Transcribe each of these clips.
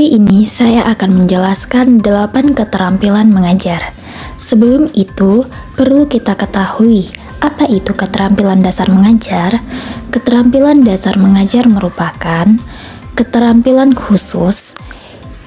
Kali ini saya akan menjelaskan 8 keterampilan mengajar. Sebelum itu, perlu kita ketahui apa itu keterampilan dasar mengajar. Keterampilan dasar mengajar merupakan keterampilan khusus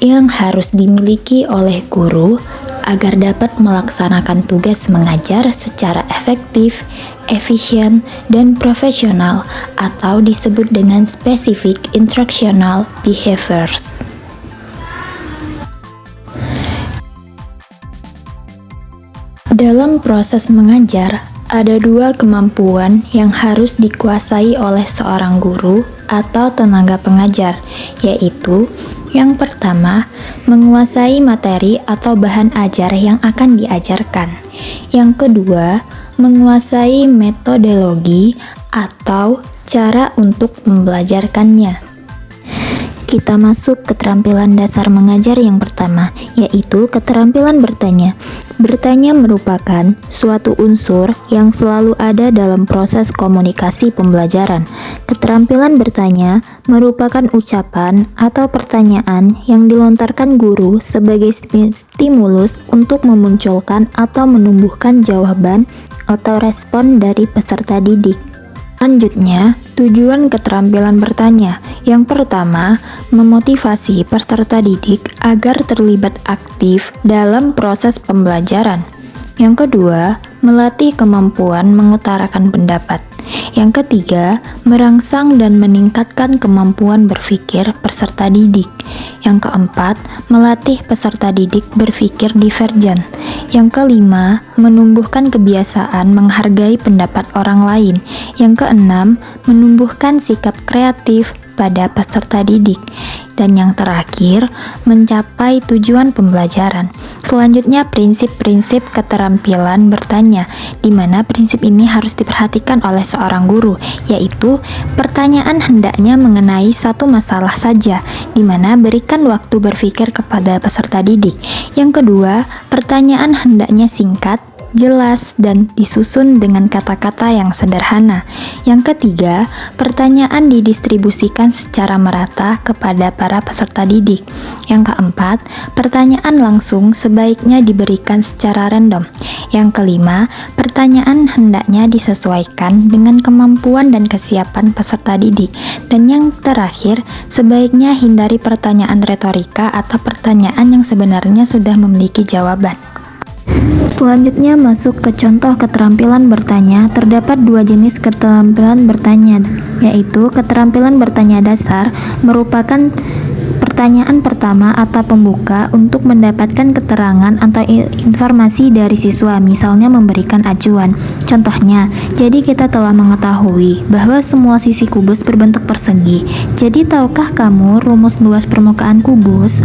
yang harus dimiliki oleh guru agar dapat melaksanakan tugas mengajar secara efektif, efisien, dan profesional, atau disebut dengan specific instructional behaviors. Dalam proses mengajar, ada 2 kemampuan yang harus dikuasai oleh seorang guru atau tenaga pengajar, yaitu yang pertama, menguasai materi atau bahan ajar yang akan diajarkan. Yang kedua, menguasai metodologi atau cara untuk membelajarkannya. Kita masuk keterampilan dasar mengajar yang pertama, yaitu keterampilan bertanya. Bertanya merupakan suatu unsur yang selalu ada dalam proses komunikasi pembelajaran. Keterampilan bertanya merupakan ucapan atau pertanyaan yang dilontarkan guru sebagai stimulus untuk memunculkan atau menumbuhkan jawaban atau respon dari peserta didik. Selanjutnya, tujuan keterampilan bertanya. Yang pertama, memotivasi peserta didik agar terlibat aktif dalam proses pembelajaran. Yang kedua, melatih kemampuan mengutarakan pendapat. Yang ketiga, merangsang dan meningkatkan kemampuan berpikir peserta didik. Yang keempat, melatih peserta didik berpikir divergen. Yang kelima, menumbuhkan kebiasaan menghargai pendapat orang lain. Yang keenam, menumbuhkan sikap kreatif pada peserta didik. Dan yang terakhir, mencapai tujuan pembelajaran. Selanjutnya, prinsip-prinsip keterampilan bertanya, di mana prinsip ini harus diperhatikan oleh seorang guru, yaitu pertanyaan hendaknya mengenai satu masalah saja, di mana berikan waktu berpikir kepada peserta didik. Yang kedua, pertanyaan hendaknya singkat, jelas, dan disusun dengan kata-kata yang sederhana. Yang ketiga, pertanyaan didistribusikan secara merata kepada para peserta didik. Yang keempat, pertanyaan langsung sebaiknya diberikan secara random. Yang kelima, pertanyaan hendaknya disesuaikan dengan kemampuan dan kesiapan peserta didik. Dan yang terakhir, sebaiknya hindari pertanyaan retorika atau pertanyaan yang sebenarnya sudah memiliki jawaban. Selanjutnya masuk ke contoh keterampilan bertanya. Terdapat 2 jenis keterampilan bertanya, yaitu keterampilan bertanya dasar merupakan pertanyaan pertama atau pembuka untuk mendapatkan keterangan atau informasi dari siswa, misalnya memberikan acuan. Contohnya, jadi kita telah mengetahui bahwa semua sisi kubus berbentuk persegi. Jadi tahukah kamu rumus luas permukaan kubus?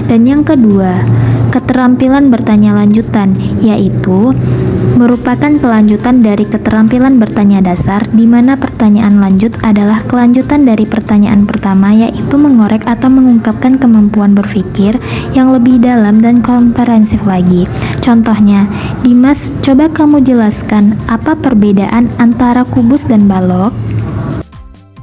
Dan yang kedua, keterampilan bertanya lanjutan, yaitu merupakan kelanjutan dari keterampilan bertanya dasar, di mana pertanyaan lanjut adalah kelanjutan dari pertanyaan pertama, yaitu mengorek atau mengungkapkan kemampuan berpikir yang lebih dalam dan komprehensif lagi. Contohnya, Dimas, coba kamu jelaskan apa perbedaan antara kubus dan balok?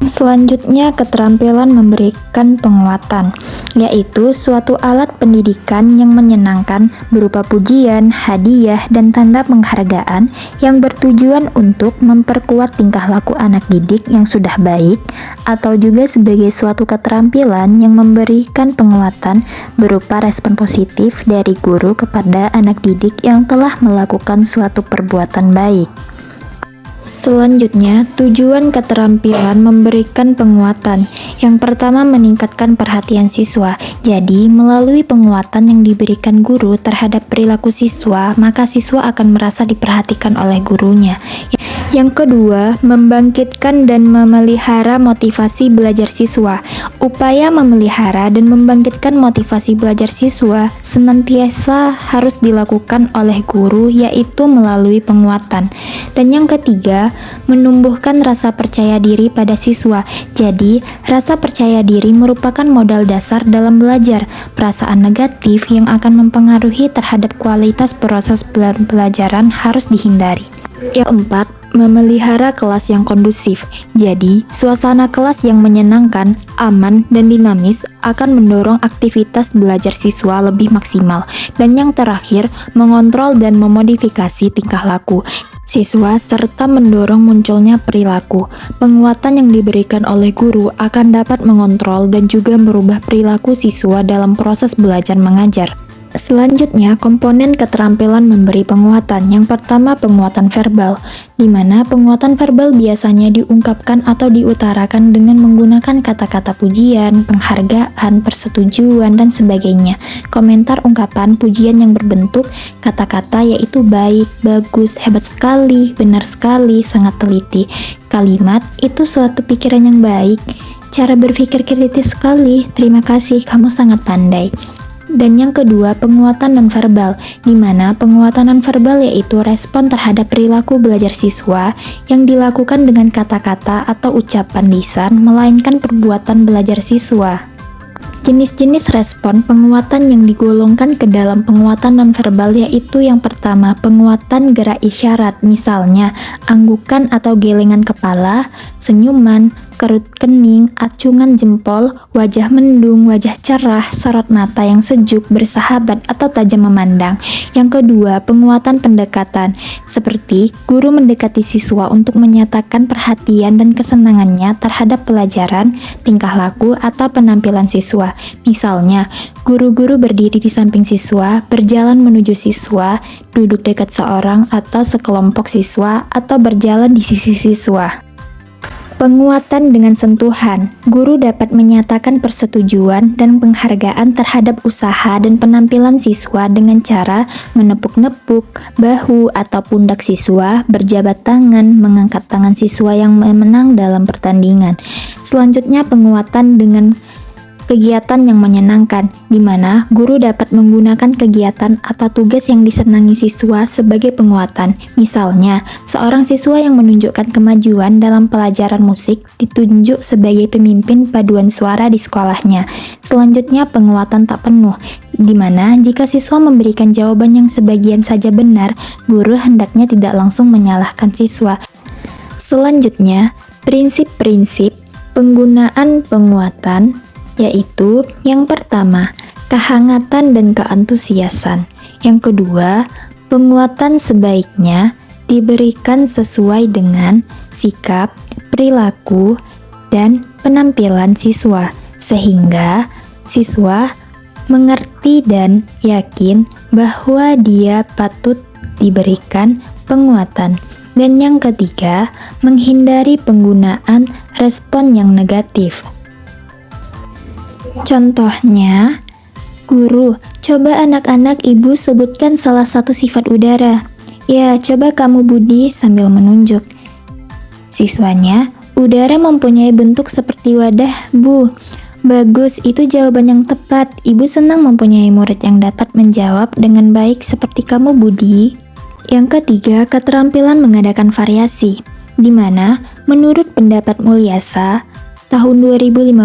Selanjutnya, keterampilan memberikan penguatan, yaitu suatu alat pendidikan yang menyenangkan berupa pujian, hadiah, dan tanda penghargaan yang bertujuan untuk memperkuat tingkah laku anak didik yang sudah baik, atau juga sebagai suatu keterampilan yang memberikan penguatan berupa respon positif dari guru kepada anak didik yang telah melakukan suatu perbuatan baik. Selanjutnya, tujuan keterampilan memberikan penguatan. Yang pertama, meningkatkan perhatian siswa. Jadi, melalui penguatan yang diberikan guru terhadap perilaku siswa, maka siswa akan merasa diperhatikan oleh gurunya. Yang kedua, membangkitkan dan memelihara motivasi belajar siswa. Upaya memelihara dan membangkitkan motivasi belajar siswa senantiasa harus dilakukan oleh guru, yaitu melalui penguatan. Dan yang ketiga, menumbuhkan rasa percaya diri pada siswa. Jadi, rasa percaya diri merupakan modal dasar dalam belajar. Perasaan negatif yang akan mempengaruhi terhadap kualitas proses pembelajaran harus dihindari. Yang keempat, memelihara kelas yang kondusif. Jadi, suasana kelas yang menyenangkan, aman, dan dinamis akan mendorong aktivitas belajar siswa lebih maksimal. Dan yang terakhir, mengontrol dan memodifikasi tingkah laku siswa serta mendorong munculnya perilaku. Penguatan yang diberikan oleh guru akan dapat mengontrol dan juga merubah perilaku siswa dalam proses belajar mengajar. Selanjutnya, komponen keterampilan memberi penguatan. Yang pertama, penguatan verbal, di mana penguatan verbal biasanya diungkapkan atau diutarakan dengan menggunakan kata-kata pujian, penghargaan, persetujuan, dan sebagainya. Komentar ungkapan pujian yang berbentuk kata-kata yaitu baik, bagus, hebat sekali, benar sekali, sangat teliti. Kalimat, itu suatu pikiran yang baik, cara berpikir kritis sekali, terima kasih, kamu sangat pandai. Dan yang kedua, penguatan nonverbal, di mana penguatan nonverbal yaitu respon terhadap perilaku belajar siswa yang dilakukan dengan kata-kata atau ucapan lisan, melainkan perbuatan belajar siswa. Jenis-jenis respon penguatan yang digolongkan ke dalam penguatan nonverbal yaitu yang pertama, penguatan gerak isyarat, misalnya anggukan atau gelengan kepala, senyuman, kerut kening, acungan jempol, wajah mendung, wajah cerah, sorot mata yang sejuk, bersahabat, atau tajam memandang. Yang kedua, penguatan pendekatan, seperti guru mendekati siswa untuk menyatakan perhatian dan kesenangannya terhadap pelajaran, tingkah laku, atau penampilan siswa. Misalnya, guru-guru berdiri di samping siswa, berjalan menuju siswa, duduk dekat seorang atau sekelompok siswa, atau berjalan di sisi siswa. Penguatan dengan sentuhan, guru dapat menyatakan persetujuan dan penghargaan terhadap usaha dan penampilan siswa dengan cara menepuk-nepuk bahu atau pundak siswa, berjabat tangan, mengangkat tangan siswa yang menang dalam pertandingan. Selanjutnya, penguatan dengan kegiatan yang menyenangkan, di mana guru dapat menggunakan kegiatan atau tugas yang disenangi siswa sebagai penguatan. Misalnya, seorang siswa yang menunjukkan kemajuan dalam pelajaran musik ditunjuk sebagai pemimpin paduan suara di sekolahnya. Selanjutnya, penguatan tak penuh, di mana jika siswa memberikan jawaban yang sebagian saja benar, guru hendaknya tidak langsung menyalahkan siswa. Selanjutnya, prinsip-prinsip penggunaan penguatan yaitu yang pertama, kehangatan dan keantusiasan. Yang kedua, penguatan sebaiknya diberikan sesuai dengan sikap, perilaku, dan penampilan siswa, sehingga siswa mengerti dan yakin bahwa dia patut diberikan penguatan. Dan yang ketiga, menghindari penggunaan respon yang negatif. Contohnya, guru, coba anak-anak ibu sebutkan salah satu sifat udara. Ya, coba kamu Budi sambil menunjuk. Siswanya, udara mempunyai bentuk seperti wadah, Bu. Bagus, itu jawaban yang tepat. Ibu senang mempunyai murid yang dapat menjawab dengan baik seperti kamu Budi. Yang ketiga, keterampilan mengadakan variasi, di mana menurut pendapat Mulyasa, tahun 2015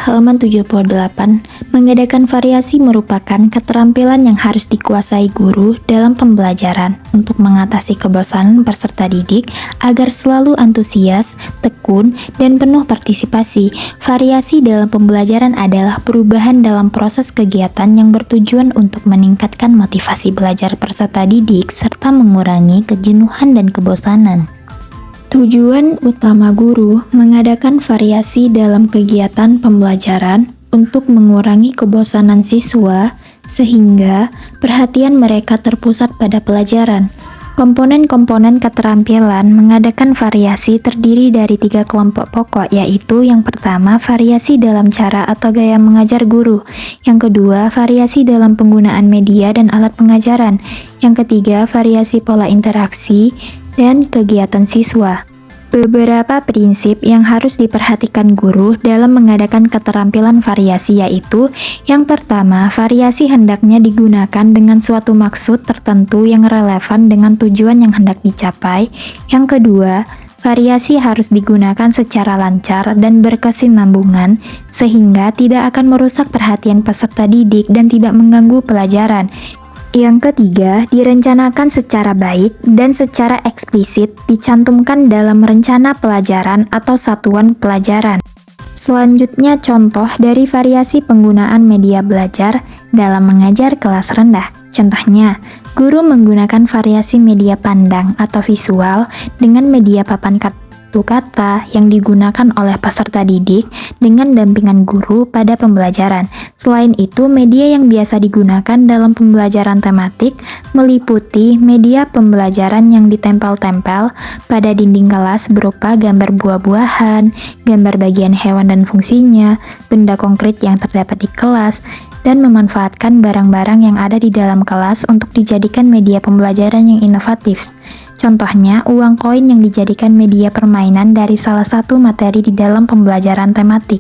halaman 78, mengadakan variasi merupakan keterampilan yang harus dikuasai guru dalam pembelajaran untuk mengatasi kebosanan peserta didik agar selalu antusias, tekun, dan penuh partisipasi. Variasi dalam pembelajaran adalah perubahan dalam proses kegiatan yang bertujuan untuk meningkatkan motivasi belajar peserta didik serta mengurangi kejenuhan dan kebosanan. Tujuan utama guru mengadakan variasi dalam kegiatan pembelajaran untuk mengurangi kebosanan siswa sehingga perhatian mereka terpusat pada pelajaran. Komponen-komponen keterampilan mengadakan variasi terdiri dari 3 kelompok pokok, yaitu yang pertama, variasi dalam cara atau gaya mengajar guru. Yang kedua, variasi dalam penggunaan media dan alat pengajaran. Yang ketiga, variasi pola interaksi dan kegiatan siswa. Beberapa prinsip yang harus diperhatikan guru dalam mengadakan keterampilan variasi yaitu, yang pertama, variasi hendaknya digunakan dengan suatu maksud tertentu yang relevan dengan tujuan yang hendak dicapai. Yang kedua, variasi harus digunakan secara lancar dan berkesinambungan sehingga tidak akan merusak perhatian peserta didik dan tidak mengganggu pelajaran. Yang ketiga, direncanakan secara baik dan secara eksplisit dicantumkan dalam rencana pelajaran atau satuan pelajaran. Selanjutnya, contoh dari variasi penggunaan media belajar dalam mengajar kelas rendah. Contohnya, guru menggunakan variasi media pandang atau visual dengan media papan kartu kata yang digunakan oleh peserta didik dengan dampingan guru pada pembelajaran. Selain itu, media yang biasa digunakan dalam pembelajaran tematik meliputi media pembelajaran yang ditempel-tempel pada dinding kelas berupa gambar buah-buahan, gambar bagian hewan dan fungsinya, benda konkret yang terdapat di kelas, dan memanfaatkan barang-barang yang ada di dalam kelas untuk dijadikan media pembelajaran yang inovatif. Contohnya, uang koin yang dijadikan media permainan dari salah satu materi di dalam pembelajaran tematik.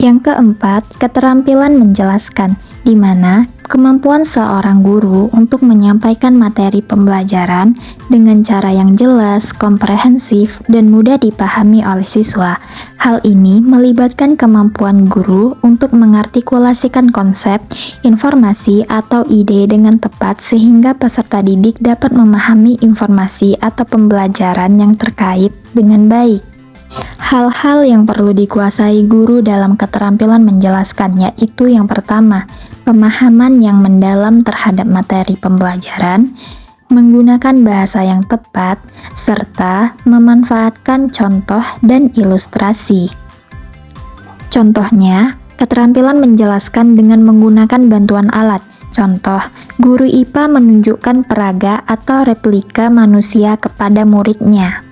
Yang keempat, keterampilan menjelaskan, di mana kemampuan seorang guru untuk menyampaikan materi pembelajaran dengan cara yang jelas, komprehensif, dan mudah dipahami oleh siswa. Hal ini melibatkan kemampuan guru untuk mengartikulasikan konsep, informasi, atau ide dengan tepat sehingga peserta didik dapat memahami informasi atau pembelajaran yang terkait dengan baik. Hal-hal yang perlu dikuasai guru dalam keterampilan menjelaskan yaitu yang pertama, pemahaman yang mendalam terhadap materi pembelajaran, menggunakan bahasa yang tepat, serta memanfaatkan contoh dan ilustrasi. Contohnya, keterampilan menjelaskan dengan menggunakan bantuan alat. Contoh, guru IPA menunjukkan peraga atau replika manusia kepada muridnya.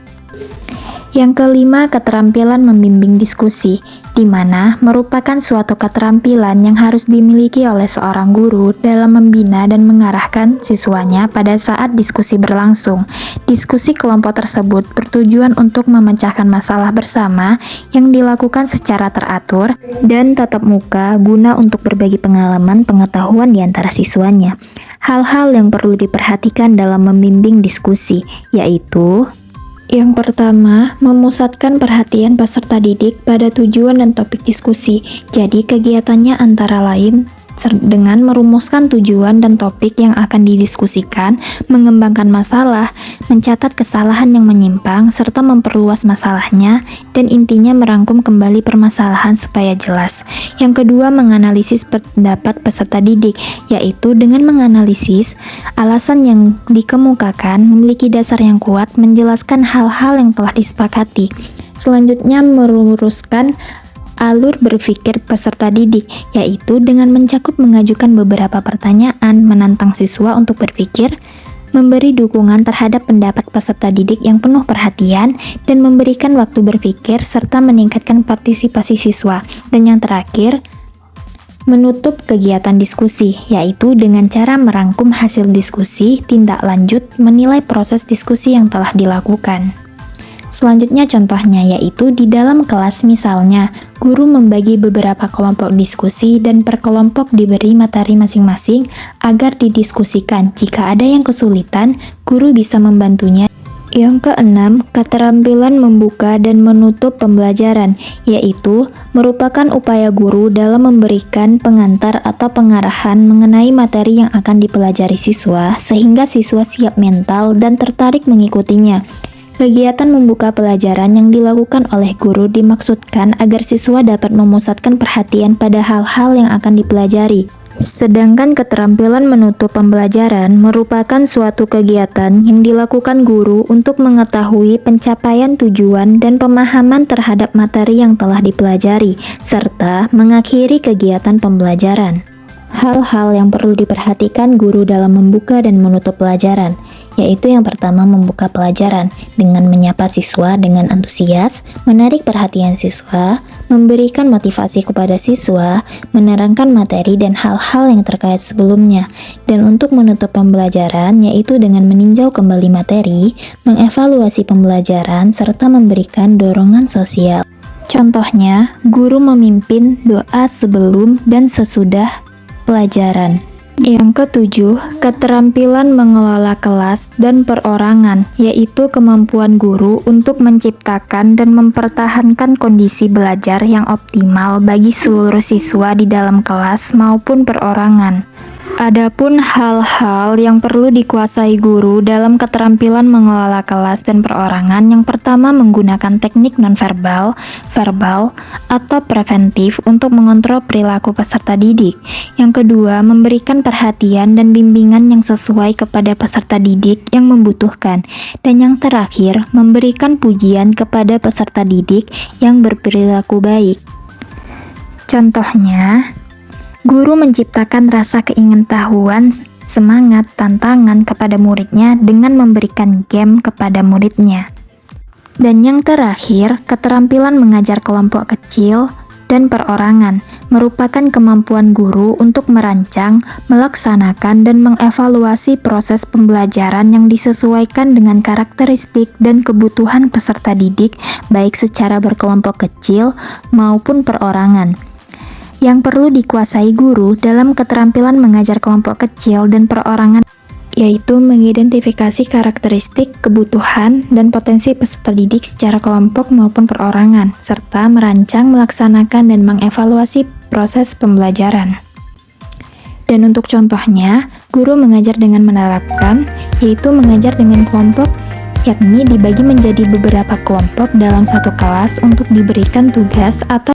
Yang kelima, keterampilan membimbing diskusi, di mana merupakan suatu keterampilan yang harus dimiliki oleh seorang guru dalam membina dan mengarahkan siswanya pada saat diskusi berlangsung. Diskusi kelompok tersebut bertujuan untuk memecahkan masalah bersama yang dilakukan secara teratur dan tatap muka guna untuk berbagi pengalaman pengetahuan di antara siswanya. Hal-hal yang perlu diperhatikan dalam membimbing diskusi, yaitu yang pertama, memusatkan perhatian peserta didik pada tujuan dan topik diskusi. Jadi, kegiatannya antara lain dengan merumuskan tujuan dan topik yang akan didiskusikan, mengembangkan masalah, mencatat kesalahan yang menyimpang, serta memperluas masalahnya, dan intinya merangkum kembali permasalahan supaya jelas. Yang kedua, menganalisis pendapat peserta didik, yaitu dengan menganalisis alasan yang dikemukakan memiliki dasar yang kuat menjelaskan hal-hal yang telah disepakati. Selanjutnya, meluruskan alur berpikir peserta didik, yaitu dengan mencakup mengajukan beberapa pertanyaan, menantang siswa untuk berpikir, memberi dukungan terhadap pendapat peserta didik yang penuh perhatian, dan memberikan waktu berpikir serta meningkatkan partisipasi siswa. Dan yang terakhir, menutup kegiatan diskusi, yaitu dengan cara merangkum hasil diskusi, tindak lanjut, menilai proses diskusi yang telah dilakukan. Selanjutnya contohnya yaitu di dalam kelas misalnya, guru membagi beberapa kelompok diskusi dan per kelompok diberi materi masing-masing agar didiskusikan. Jika ada yang kesulitan, guru bisa membantunya. Yang keenam, keterampilan membuka dan menutup pembelajaran, yaitu merupakan upaya guru dalam memberikan pengantar atau pengarahan mengenai materi yang akan dipelajari siswa sehingga siswa siap mental dan tertarik mengikutinya. Kegiatan membuka pelajaran yang dilakukan oleh guru dimaksudkan agar siswa dapat memusatkan perhatian pada hal-hal yang akan dipelajari. Sedangkan keterampilan menutup pembelajaran merupakan suatu kegiatan yang dilakukan guru untuk mengetahui pencapaian tujuan dan pemahaman terhadap materi yang telah dipelajari, serta mengakhiri kegiatan pembelajaran. Hal-hal yang perlu diperhatikan guru dalam membuka dan menutup pelajaran, yaitu yang pertama membuka pelajaran dengan menyapa siswa dengan antusias, menarik perhatian siswa, memberikan motivasi kepada siswa, menerangkan materi dan hal-hal yang terkait sebelumnya. Dan untuk menutup pembelajaran, yaitu dengan meninjau kembali materi, mengevaluasi pembelajaran, serta memberikan dorongan sosial. Contohnya, guru memimpin doa sebelum dan sesudah pelajaran. Yang ketujuh, keterampilan mengelola kelas dan perorangan, yaitu kemampuan guru untuk menciptakan dan mempertahankan kondisi belajar yang optimal bagi seluruh siswa di dalam kelas maupun perorangan. Adapun hal-hal yang perlu dikuasai guru dalam keterampilan mengelola kelas dan perorangan, yang pertama menggunakan teknik nonverbal, verbal, atau preventif untuk mengontrol perilaku peserta didik. Yang kedua, memberikan perhatian dan bimbingan yang sesuai kepada peserta didik yang membutuhkan. Dan yang terakhir, memberikan pujian kepada peserta didik yang berperilaku baik. Contohnya, guru menciptakan rasa keingintahuan, semangat, tantangan kepada muridnya dengan memberikan game kepada muridnya. Dan yang terakhir, keterampilan mengajar kelompok kecil dan perorangan merupakan kemampuan guru untuk merancang, melaksanakan, dan mengevaluasi proses pembelajaran yang disesuaikan dengan karakteristik dan kebutuhan peserta didik, baik secara berkelompok kecil maupun perorangan. Yang perlu dikuasai guru dalam keterampilan mengajar kelompok kecil dan perorangan yaitu mengidentifikasi karakteristik, kebutuhan, dan potensi peserta didik secara kelompok maupun perorangan, serta merancang, melaksanakan, dan mengevaluasi proses pembelajaran. Dan untuk contohnya, guru mengajar dengan menerapkan, yaitu mengajar dengan kelompok, yakni dibagi menjadi beberapa kelompok dalam satu kelas untuk diberikan tugas atau